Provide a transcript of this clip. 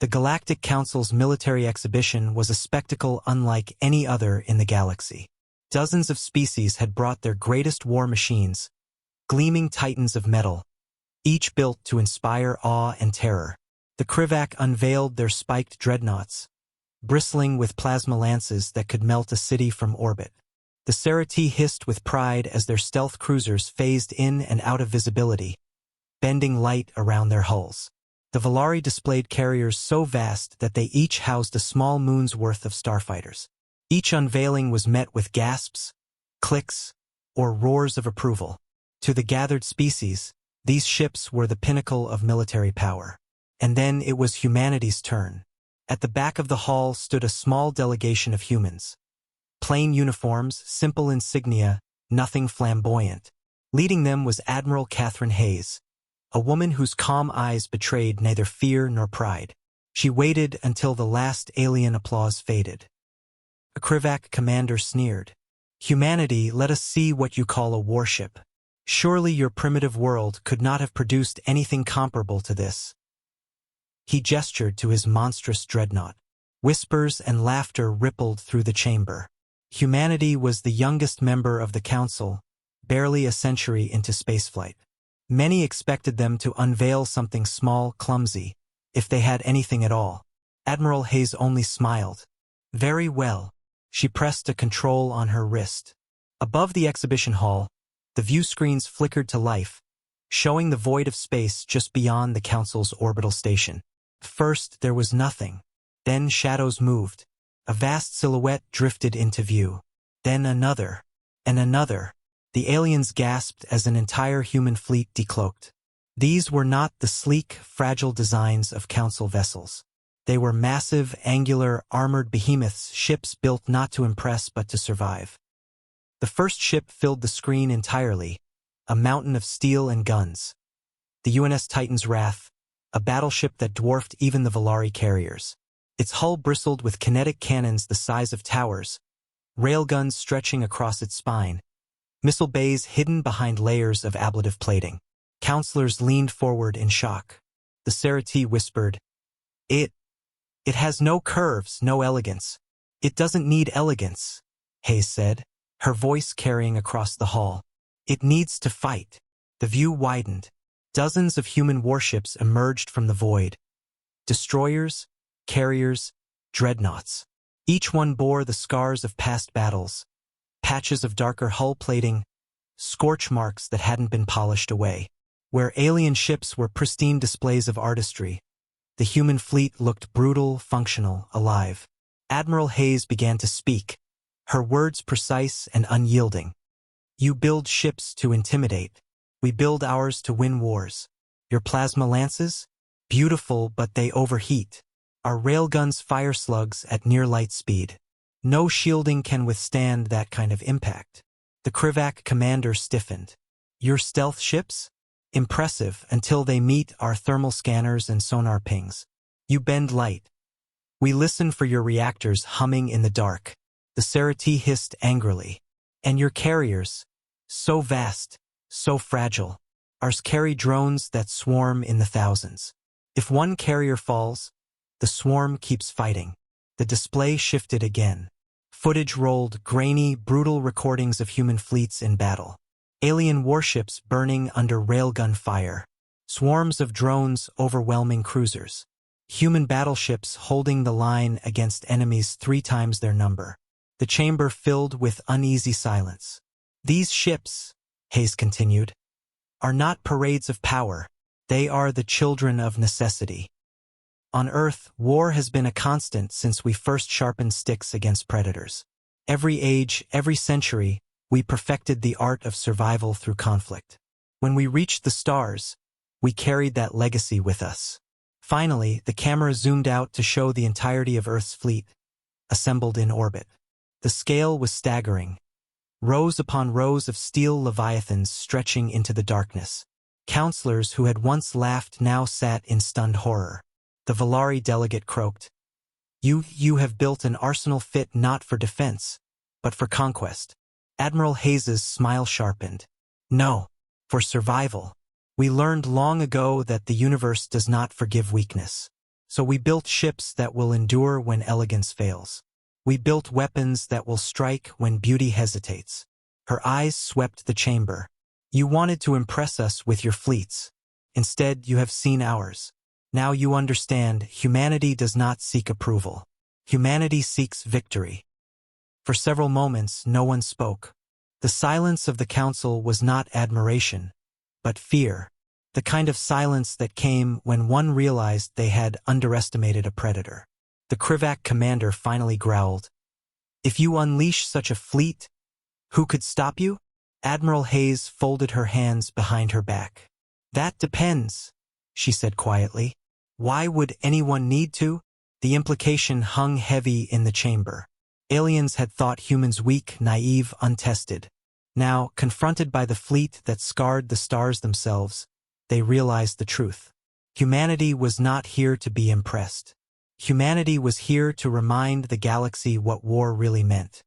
The Galactic Council's military exhibition was a spectacle unlike any other in the galaxy. Dozens of species had brought their greatest war machines, gleaming titans of metal, each built to inspire awe and terror. The Krivak unveiled their spiked dreadnoughts, bristling with plasma lances that could melt a city from orbit. The Cerati hissed with pride as their stealth cruisers phased in and out of visibility, bending light around their hulls. The Valari displayed carriers so vast that they each housed a small moon's worth of starfighters. Each unveiling was met with gasps, clicks, or roars of approval. To the gathered species, these ships were the pinnacle of military power. And then it was humanity's turn. At the back of the hall stood a small delegation of humans. Plain uniforms, simple insignia, nothing flamboyant. Leading them was Admiral Catherine Hayes, a woman whose calm eyes betrayed neither fear nor pride. She waited until the last alien applause faded. A Krivak commander sneered. "Humanity, let us see what you call a warship. Surely your primitive world could not have produced anything comparable to this." He gestured to his monstrous dreadnought. Whispers and laughter rippled through the chamber. Humanity was the youngest member of the Council, barely a century into spaceflight. Many expected them to unveil something small, clumsy, if they had anything at all. Admiral Hayes only smiled. "Very well." She pressed a control on her wrist. Above the exhibition hall, the view screens flickered to life, showing the void of space just beyond the Council's orbital station. First, there was nothing. Then shadows moved. A vast silhouette drifted into view. Then another, and another. The aliens gasped as an entire human fleet decloaked. These were not the sleek, fragile designs of Council vessels. They were massive, angular, armored behemoths, ships built not to impress but to survive. The first ship filled the screen entirely, a mountain of steel and guns. The UNS Titan's Wrath, a battleship that dwarfed even the Valari carriers. Its hull bristled with kinetic cannons the size of towers, railguns stretching across its spine, missile bays hidden behind layers of ablative plating. Counselors leaned forward in shock. The Cerati whispered, It has no curves, no elegance. It doesn't need elegance," Hayes said, her voice carrying across the hall. "It needs to fight." The view widened. Dozens of human warships emerged from the void. Destroyers, carriers, dreadnoughts. Each one bore the scars of past battles, patches of darker hull plating, scorch marks that hadn't been polished away. Where alien ships were pristine displays of artistry, the human fleet looked brutal, functional, alive. Admiral Hayes began to speak, her words precise and unyielding. "You build ships to intimidate. We build ours to win wars. Your plasma lances? Beautiful, but they overheat. Our railguns fire slugs at near light speed. No shielding can withstand that kind of impact." The Krivak commander stiffened. "Your stealth ships? Impressive until they meet our thermal scanners and sonar pings. You bend light. We listen for your reactors humming in the dark." The Cerati hissed angrily. "And your carriers? So vast, so fragile. Ours carry drones that swarm in the thousands. If one carrier falls, the swarm keeps fighting." The display shifted again. Footage rolled, grainy, brutal recordings of human fleets in battle. Alien warships burning under railgun fire. Swarms of drones overwhelming cruisers. Human battleships holding the line against enemies 3 times their number. The chamber filled with uneasy silence. "These ships," Hayes continued, "are not parades of power. They are the children of necessity. On Earth, war has been a constant since we first sharpened sticks against predators. Every age, every century, we perfected the art of survival through conflict. When we reached the stars, we carried that legacy with us." Finally, the camera zoomed out to show the entirety of Earth's fleet, assembled in orbit. The scale was staggering. Rows upon rows of steel leviathans stretching into the darkness. Counselors who had once laughed now sat in stunned horror. The Valari delegate croaked, You have built an arsenal fit not for defense, but for conquest." Admiral Hayes's smile sharpened. "No, for survival. We learned long ago that the universe does not forgive weakness. So we built ships that will endure when elegance fails. We built weapons that will strike when beauty hesitates. Her eyes swept the chamber. You wanted to impress us with your fleets. Instead, you have seen ours. Now you understand, humanity does not seek approval. Humanity seeks victory. For several moments, no one spoke. The silence of the council was not admiration, but fear. The kind of silence that came when one realized they had underestimated a predator. The Krivak commander finally growled, "If you unleash such a fleet, who could stop you?" Admiral Hayes folded her hands behind her back. "That depends," she said quietly. "Why would anyone need to?" The implication hung heavy in the chamber. Aliens had thought humans weak, naive, untested. Now, confronted by the fleet that scarred the stars themselves, they realized the truth. Humanity was not here to be impressed. Humanity was here to remind the galaxy what war really meant.